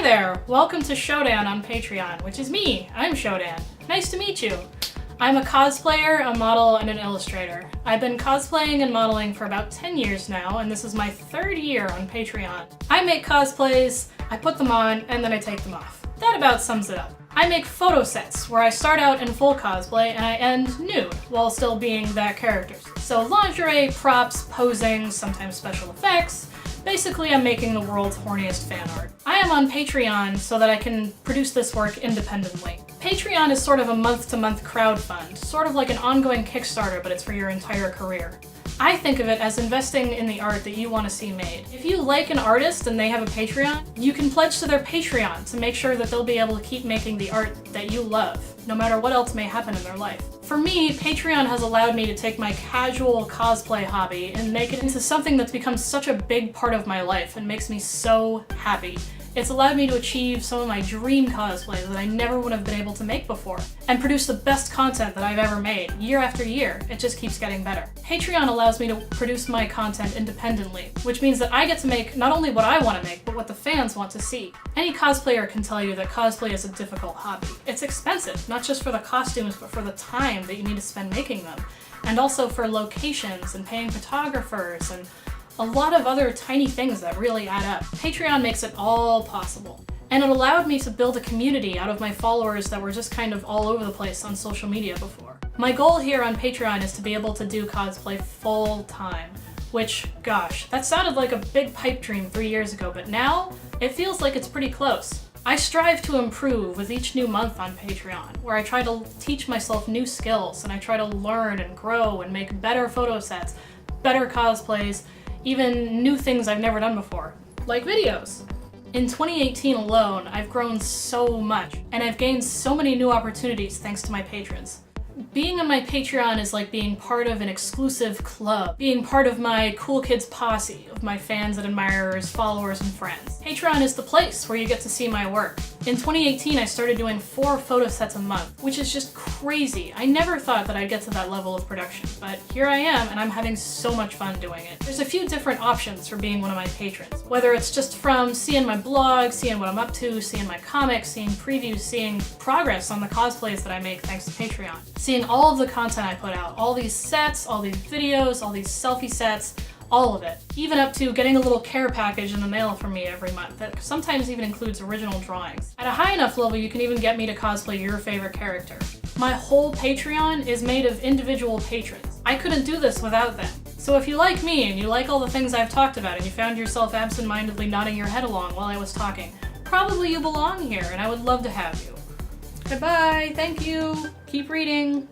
Hi there! Welcome to Shodan on Patreon, which is me. I'm Shodan. Nice to meet you. I'm a cosplayer, a model, and an illustrator. I've been cosplaying and modeling for about 10 years now, and this is my 3rd year on Patreon. I make cosplays, I put them on, and then I take them off. That about sums it up. I make photo sets, where I start out in full cosplay and I end nude, while still being that character. So lingerie, props, posing, sometimes special effects. Basically, I'm making the world's horniest fan art. I am on Patreon so that I can produce this work independently. Patreon is sort of a month-to-month crowdfund, sort of like an ongoing Kickstarter, but it's for your entire career. I think of it as investing in the art that you want to see made. If you like an artist and they have a Patreon, you can pledge to their Patreon to make sure that they'll be able to keep making the art that you love, no matter what else may happen in their life. For me, Patreon has allowed me to take my casual cosplay hobby and make it into something that's become such a big part of my life and makes me so happy. It's allowed me to achieve some of my dream cosplays that I never would have been able to make before, and produce the best content that I've ever made, year after year. It just keeps getting better. Patreon allows me to produce my content independently, which means that I get to make not only what I want to make, but what the fans want to see. Any cosplayer can tell you that cosplay is a difficult hobby. It's expensive, not just for the costumes, but for the time that you need to spend making them, and also for locations and paying photographers and a lot of other tiny things that really add up. Patreon makes it all possible. And it allowed me to build a community out of my followers that were just kind of all over the place on social media before. My goal here on Patreon is to be able to do cosplay full time, which, gosh, that sounded like a big pipe dream 3 years ago, but now it feels like it's pretty close. I strive to improve with each new month on Patreon, where I try to teach myself new skills and I try to learn and grow and make better photo sets, better cosplays, even new things I've never done before, like videos. In 2018 alone, I've grown so much, and I've gained so many new opportunities thanks to my patrons. Being on my Patreon is like being part of an exclusive club, being part of my cool kids posse of my fans and admirers, followers, and friends. Patreon is the place where you get to see my work. In 2018, I started doing 4 photo sets a month, which is just crazy. I never thought that I'd get to that level of production, but here I am, and I'm having so much fun doing it. There's a few different options for being one of my patrons, whether it's just from seeing my blog, seeing what I'm up to, seeing my comics, seeing previews, seeing progress on the cosplays that I make thanks to Patreon, seeing all of the content I put out, all these sets, all these videos, all these selfie sets, all of it. Even up to getting a little care package in the mail from me every month that sometimes even includes original drawings. At a high enough level, you can even get me to cosplay your favorite character. My whole Patreon is made of individual patrons. I couldn't do this without them. So if you like me and you like all the things I've talked about and you found yourself absent-mindedly nodding your head along while I was talking, probably you belong here and I would love to have you. Goodbye, thank you, keep reading.